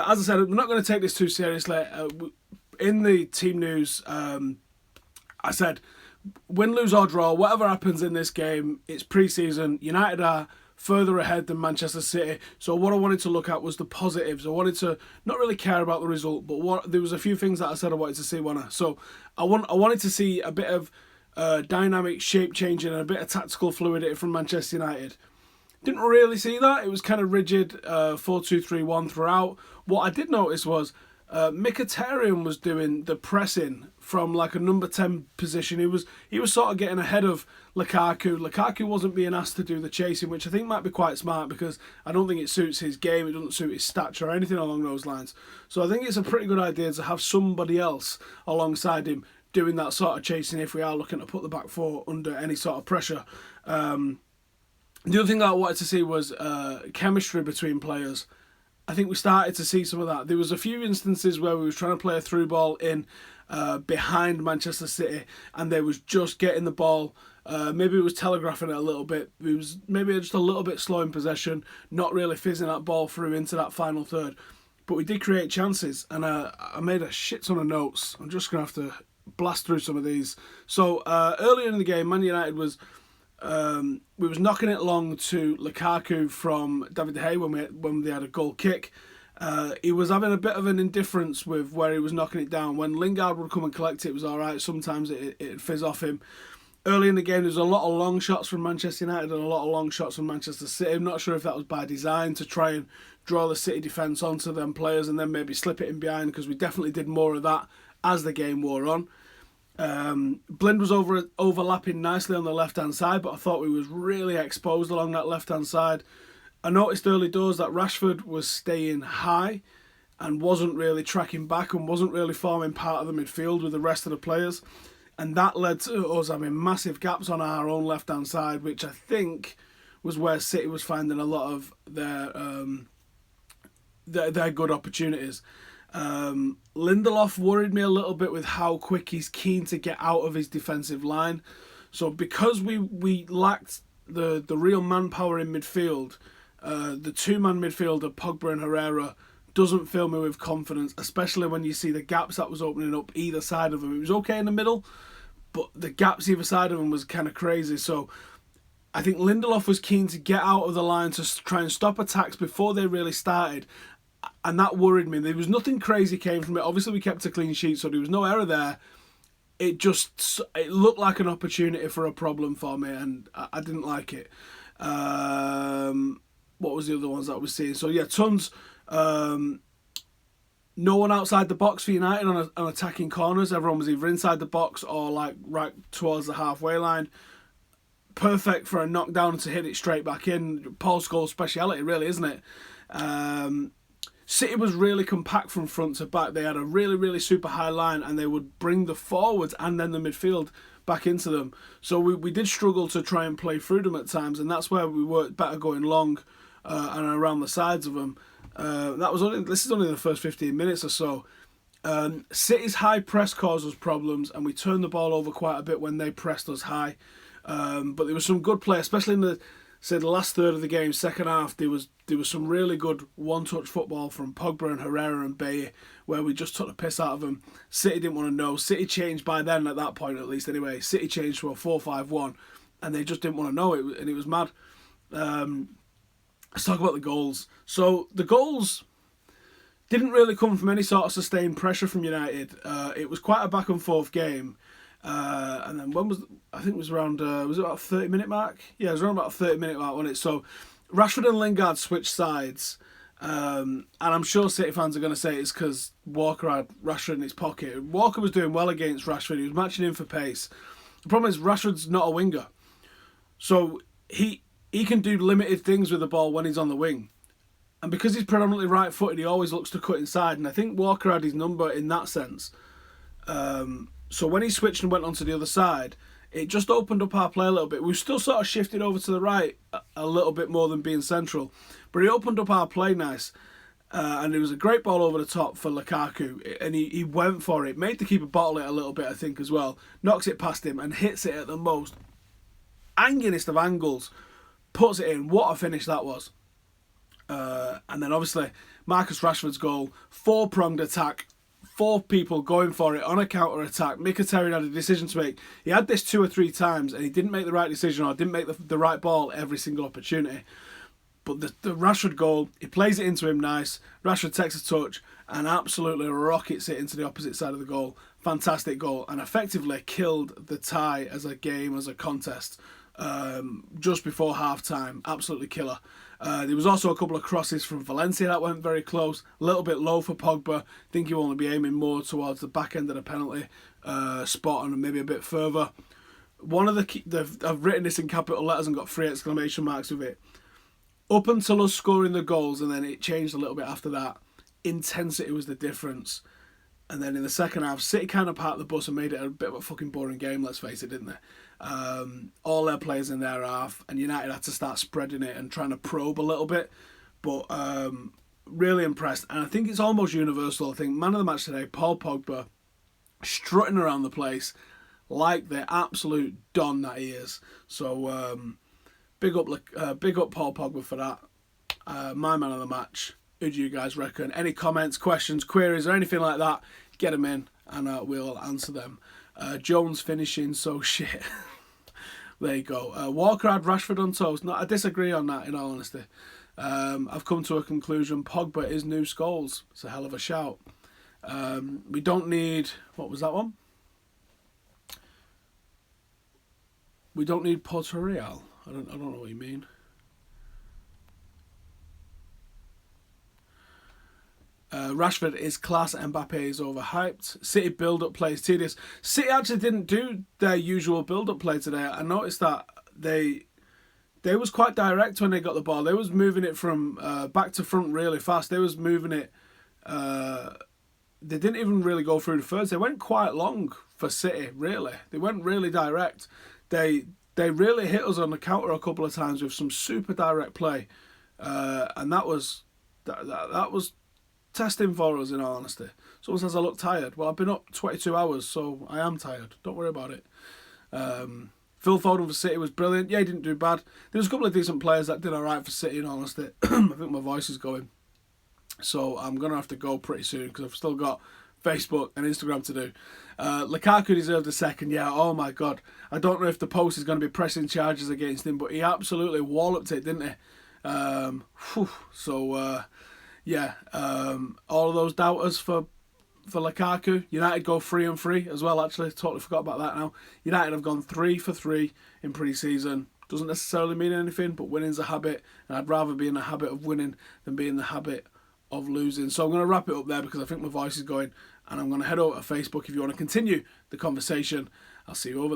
As I said, I'm not going to take this too seriously. In the team news, I said, win, lose or draw, whatever happens in this game, it's pre-season. United are further ahead than Manchester City. So what I wanted to look at was the positives. I wanted to not really care about the result, but there was a few things that I said I wanted to see. So I wanted to see a bit of dynamic shape changing and a bit of tactical fluidity from Manchester United. Didn't really see that. It was kind of rigid 4-2-3-1 throughout. What I did notice was Mkhitaryan was doing the pressing from like a number 10 position. He was sort of getting ahead of Lukaku. Lukaku wasn't being asked to do the chasing, which I think might be quite smart because I don't think it suits his game. It doesn't suit his stature or anything along those lines. So I think it's a pretty good idea to have somebody else alongside him doing that sort of chasing if we are looking to put the back four under any sort of pressure. The other thing that I wanted to see was chemistry between players. I think we started to see some of that. There was a few instances where we was trying to play a through ball in behind Manchester City, and they was just getting the ball. Maybe it was telegraphing it a little bit. It was maybe just a little bit slow in possession, not really fizzing that ball through into that final third. But we did create chances, and I made a shit ton of notes. I'm just going to have to blast through some of these. So earlier in the game, Man United was... we was knocking it long to Lukaku from David De Gea when they had a goal kick. He was having a bit of an indifference with where he was knocking it down. When Lingard would come and collect it, it was alright. Sometimes it'd fizz off him. Early in the game, there was a lot of long shots from Manchester United and a lot of long shots from Manchester City. I'm not sure if that was by design to try and draw the City defence onto them players and then maybe slip it in behind, because we definitely did more of that as the game wore on. Blind was overlapping nicely on the left hand side, but I thought we was really exposed along that left hand side. I noticed early doors that Rashford was staying high and wasn't really tracking back and wasn't really forming part of the midfield with the rest of the players, and that led to us having massive gaps on our own left hand side, which I think was where City was finding a lot of their good opportunities. Lindelof worried me a little bit with how quick he's keen to get out of his defensive line. So because we lacked the real manpower in midfield, the two-man midfield of Pogba and Herrera doesn't fill me with confidence, especially when you see the gaps that was opening up either side of him. It was okay in the middle, but the gaps either side of him was kind of crazy. So I think Lindelof was keen to get out of the line to try and stop attacks before they really started. And that worried me. There was nothing crazy came from it. Obviously, we kept a clean sheet, so there was no error there. It looked like an opportunity for a problem for me, and I didn't like it. What was the other ones that I was seeing? So yeah, tons. No one outside the box for United on attacking corners. Everyone was either inside the box or like right towards the halfway line. Perfect for a knockdown to hit it straight back in. Paul Scholes' speciality, really, isn't it? City was really compact from front to back. They had a really, really super high line, and they would bring the forwards and then the midfield back into them. So we did struggle to try and play through them at times, and that's where we worked better going long and around the sides of them. This is only the first 15 minutes or so. City's high press caused us problems, and we turned the ball over quite a bit when they pressed us high. But there was some good play, especially in the last third of the game, second half. There was some really good one-touch football from Pogba and Herrera and Baye, where we just took the piss out of them. City didn't want to know. City changed by then, at that point at least anyway. City changed to a 4-5-1, and they just didn't want to know it, and it was mad. Let's talk about the goals. So the goals didn't really come from any sort of sustained pressure from United. It was quite a back and forth game. And then I think it was around, was it about a 30-minute mark? Yeah, it was around about a 30-minute mark, wasn't it? So Rashford and Lingard switched sides. And I'm sure City fans are going to say it's because Walker had Rashford in his pocket. Walker was doing well against Rashford. He was matching him for pace. The problem is Rashford's not a winger. So he can do limited things with the ball when he's on the wing. And because he's predominantly right-footed, he always looks to cut inside. And I think Walker had his number in that sense. So when he switched and went onto the other side, it just opened up our play a little bit. We've still sort of shifted over to the right a little bit more than being central. But he opened up our play nice. And it was a great ball over the top for Lukaku. And he went for it. Made the keeper bottle it a little bit, I think, as well. Knocks it past him and hits it at the most angriest of angles. Puts it in. What a finish that was. And then obviously Marcus Rashford's goal, 4-pronged attack, 4 people going for it on a counter-attack. Mkhitaryan had a decision to make. He had this 2 or 3 times and he didn't make the right decision or didn't make the right ball every single opportunity. But the Rashford goal, he plays it into him nice. Rashford takes a touch and absolutely rockets it into the opposite side of the goal. Fantastic goal, and effectively killed the tie as a game, as a contest, just before half-time. Absolutely killer. There was also a couple of crosses from Valencia that went very close. A little bit low for Pogba. I think he'll only be aiming more towards the back end of the penalty spot and maybe a bit further. One of I've written this in capital letters and got 3 exclamation marks with it. Up until us scoring the goals, and then it changed a little bit after that, intensity was the difference. And then in the second half, City kind of parked the bus and made it a bit of a fucking boring game, let's face it, didn't they? All their players in their half, and United had to start spreading it and trying to probe a little bit. But really impressed. And I think it's almost universal. I think man of the match today, Paul Pogba, strutting around the place like the absolute don that he is. So big up Paul Pogba for that. My man of the match. Who do you guys reckon? Any comments, questions, queries, or anything like that? Get them in, and we'll answer them. Jones finishing so shit. There you go. Walker had Rashford on toast. No, I disagree on that, in all honesty. I've come to a conclusion. Pogba is new Scholes. It's a hell of a shout. We don't need... What was that one? We don't need Porto Real. I don't know what you mean. Rashford is class, Mbappe is overhyped. City build-up play is tedious. City actually didn't do their usual build-up play today. I noticed that they was quite direct when they got the ball. They was moving it from back to front really fast. They was moving it... they didn't even really go through the thirds. They went quite long for City, really. They went really direct. They really hit us on the counter a couple of times with some super direct play. And that was testing for us, in all honesty. Someone says I look tired. Well, I've been up 22 hours, so I am tired. Don't worry about it. Phil Foden for City was brilliant. Yeah, he didn't do bad. There was a couple of decent players that did all right for City, in all honesty. I think my voice is going. So I'm going to have to go pretty soon because I've still got Facebook and Instagram to do. Lukaku deserved a second. Yeah, oh my God. I don't know if the post is going to be pressing charges against him, but he absolutely walloped it, didn't he? Yeah, all of those doubters for Lukaku. United go 3-3 as well, actually. Totally forgot about that now. United have gone 3 for 3 in pre-season. Doesn't necessarily mean anything, but winning's a habit, and I'd rather be in the habit of winning than be in the habit of losing. So I'm going to wrap it up there because I think my voice is going, and I'm going to head over to Facebook if you want to continue the conversation. I'll see you over there.